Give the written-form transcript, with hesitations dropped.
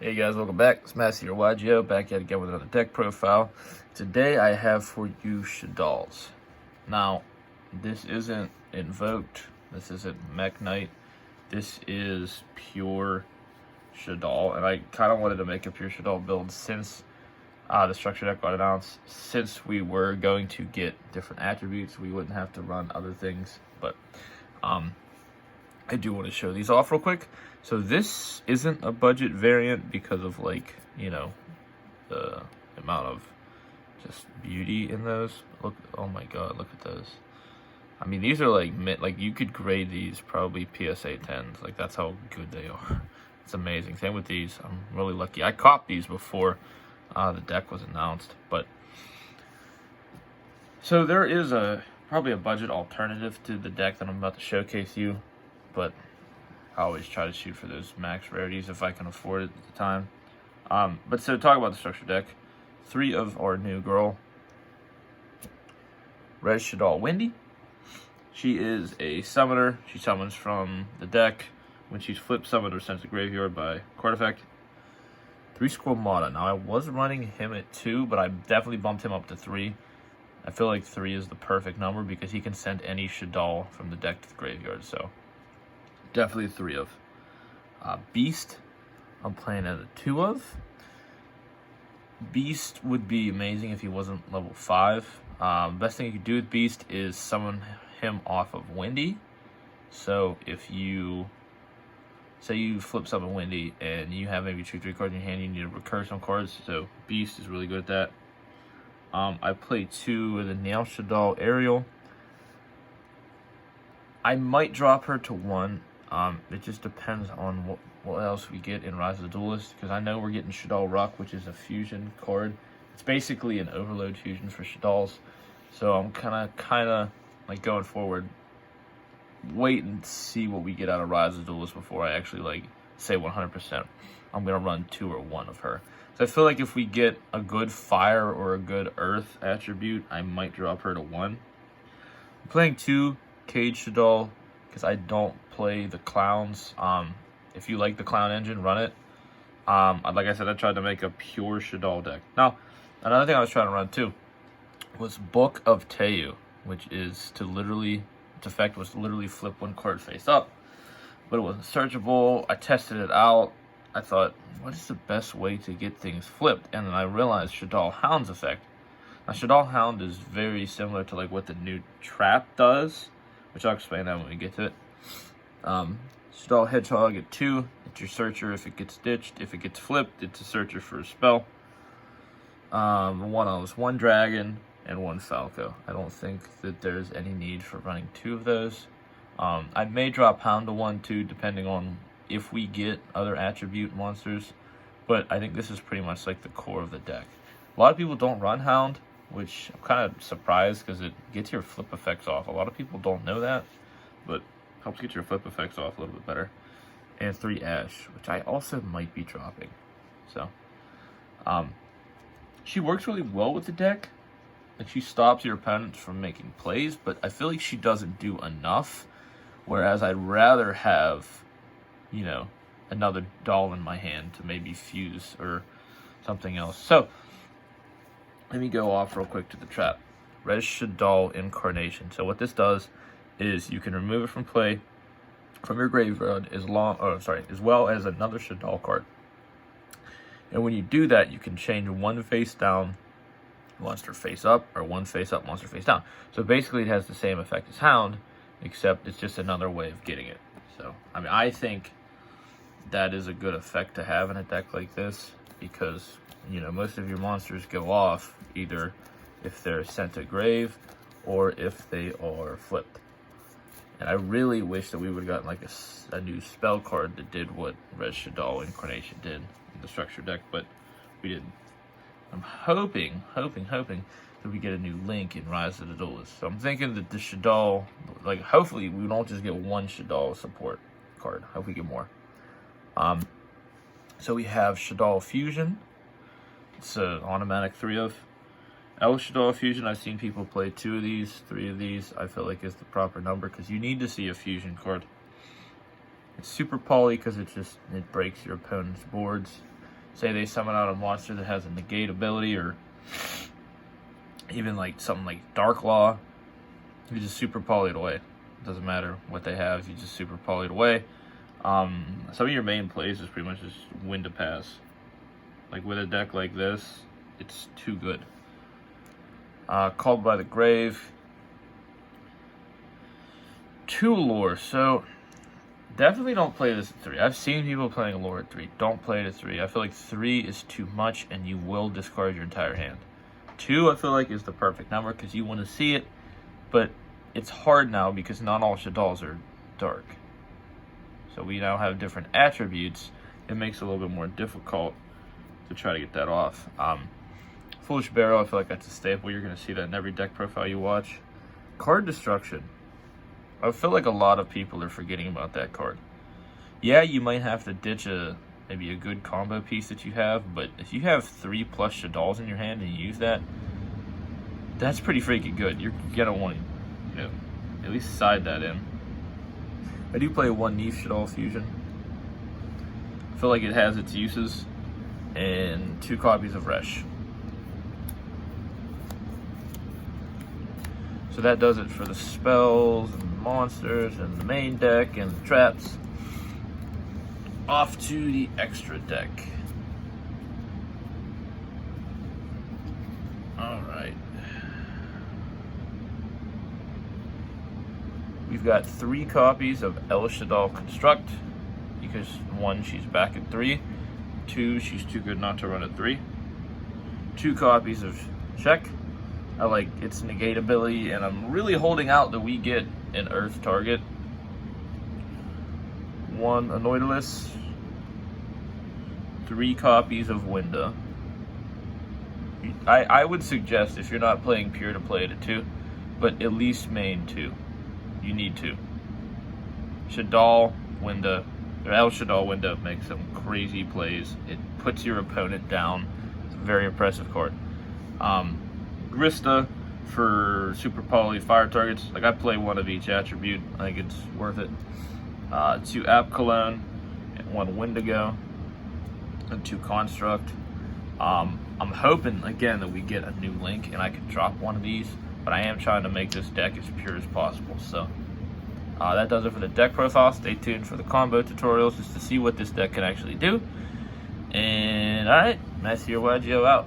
Hey guys, welcome back. It's Massey or Yugioh, back yet again with another deck profile. Today I have for you Shaddolls. Now, this isn't Invoked, this isn't Mech Knight, this is Pure Shaddoll, and I kind of wanted to make a Pure Shaddoll build since the structure deck got announced, since we were going to get different attributes, we wouldn't have to run other things, but I do want to show these off real quick. So this isn't a budget variant because of the amount of just beauty in those. Look, oh my god, look at those. I mean, these are like you could grade these probably PSA 10s. Like, that's how good they are. It's amazing. Same with these. I'm really lucky. I copped these before the deck was announced, but so there is probably a budget alternative to the deck that I'm about to showcase you, but I always try to shoot for those max rarities if I can afford it at the time. But so talk about the structure deck. 3 of our new girl, Red Shaddoll Wendy. She is a summoner. She summons from the deck. When she's flipped, summoned or sent to graveyard by card effect. 3 Squamata. Now I was running him at 2, but I definitely bumped him up to 3. I feel like 3 is the perfect number because he can send any Shaddoll from the deck to the graveyard. So definitely 3 of. Beast, I'm playing at a 2 of. Beast would be amazing if he wasn't level 5. Best thing you could do with Beast is summon him off of Wendy. So if you say you flip summon Wendy and you have maybe 2-3 cards in your hand, you need to recur some cards. So Beast is really good at that. I play 2 of the Nail Shaddoll Ariel. I might drop her to 1. It just depends on what else we get in Rise of the Duelist, because I know we're getting Shaddoll Ruck, which is a fusion card. It's basically an overload fusion for Shaddolls. So I'm kind of like going forward, wait and see what we get out of Rise of the Duelist before I actually say 100% I'm gonna run 2 or 1 of her. So I feel like if we get a good fire or a good earth attribute, I might drop her to 1. I'm playing 2 Cage Shaddoll because I don't play the clowns. If you like the clown engine, run it. Like I said, I tried to make a pure Shaddoll deck. Now, another thing I was trying to run too was Book of Teu, which is its effect was to literally flip 1 card face up, but it wasn't searchable. I tested it out. I thought, what is the best way to get things flipped? And then I realized Shaddoll Hound's effect. Now, Shaddoll Hound is very similar to what the new trap does, which I'll explain that when we get to it. Shaddoll Hedgehog at 2, it's your searcher if it gets ditched. If it gets flipped, it's a searcher for a spell. One of 1 dragon and 1 Falco. I don't think that there's any need for running 2 of those. I may drop Hound to 1 too, depending on if we get other attribute monsters, but I think this is pretty much like the core of the deck. A lot of people don't run Hound, which I'm kind of surprised because it gets your flip effects off. A lot of people don't know that, but helps get your flip effects off a little bit better. And 3 Ash, which I also might be dropping. So, she works really well with the deck. She stops your opponents from making plays, but I feel like she doesn't do enough. Whereas I'd rather have, another doll in my hand to maybe fuse or something else. So, let me go off real quick to the trap. Red Shaddoll Incarnation. So what this does is you can remove it from play from your graveyard as well as another Shaddoll card. And when you do that, you can change 1 face down monster face up or 1 face up monster face down. So basically it has the same effect as Hound, except it's just another way of getting it. So I mean, I think that is a good effect to have in a deck like this, because most of your monsters go off either if they're sent to grave or if they are flipped. And I really wish that we would have gotten a new spell card that did what Red Shaddoll Incarnation did in the structure deck, but we didn't. I'm hoping that we get a new Link in Rise of the Duelist. So I'm thinking that the Shaddoll, hopefully we don't just get 1 Shaddoll support card. I hope we get more. So we have Shaddoll Fusion. It's an automatic 3 of. El Shaddoll Fusion, I've seen people play 2 of these, 3 of these. I feel like is the proper number because you need to see a fusion card. It's super poly because it breaks your opponent's boards. say they summon out a monster that has a negate ability, or even like something like Dark Law, you just super poly it away. It doesn't matter what they have, you just super poly it away. Some of your main plays is pretty much just win to pass. Like with a deck like this, it's too good. Called by the Grave. 2 lore. So definitely don't play this at 3. I've seen people playing lore at 3. Don't play it at 3. I feel like 3 is too much and you will discard your entire hand. 2 I feel like is the perfect number because you want to see it, but it's hard now because not all Shaddolls are dark. So we now have different attributes. It makes it a little bit more difficult to try to get that off. Foolish Barrel, I feel like that's a staple. You're going to see that in every deck profile you watch. Card Destruction. I feel like a lot of people are forgetting about that card. Yeah, you might have to ditch maybe a good combo piece that you have, but if you have 3+ Shaddolls in your hand and you use that, that's pretty freaking good. You're going to want to, at least side that in. I do play 1 Neef Shaddoll Fusion. I feel like it has its uses, and 2 copies of Resh. So that does it for the spells and the monsters and the main deck and the traps. Off to the extra deck. Alright. We've got 3 copies of El Shaddoll Construct, because 1, she's back at 3. 2, she's too good not to run at 3. 2 copies of Check. I like its negate ability, and I'm really holding out that we get an Earth target. 1 Anoidalus. 3 copies of Winda. I would suggest, if you're not playing Pure, to play it at 2, but at least main 2. You need to. Shaddoll, Winda, or El Shaddoll Winda makes some crazy plays. It puts your opponent down. It's a very impressive card. Grista for super poly fire targets. Like, I play 1 of each attribute. I think it's worth it. 2 App Cologne, and 1 Wendigo, and 2 Construct. I'm hoping, again, that we get a new link and I can drop 1 of these, but I am trying to make this deck as pure as possible. So that does it for the deck profile. Stay tuned for the combo tutorials just to see what this deck can actually do. And alright, nice to hear Yugioh out.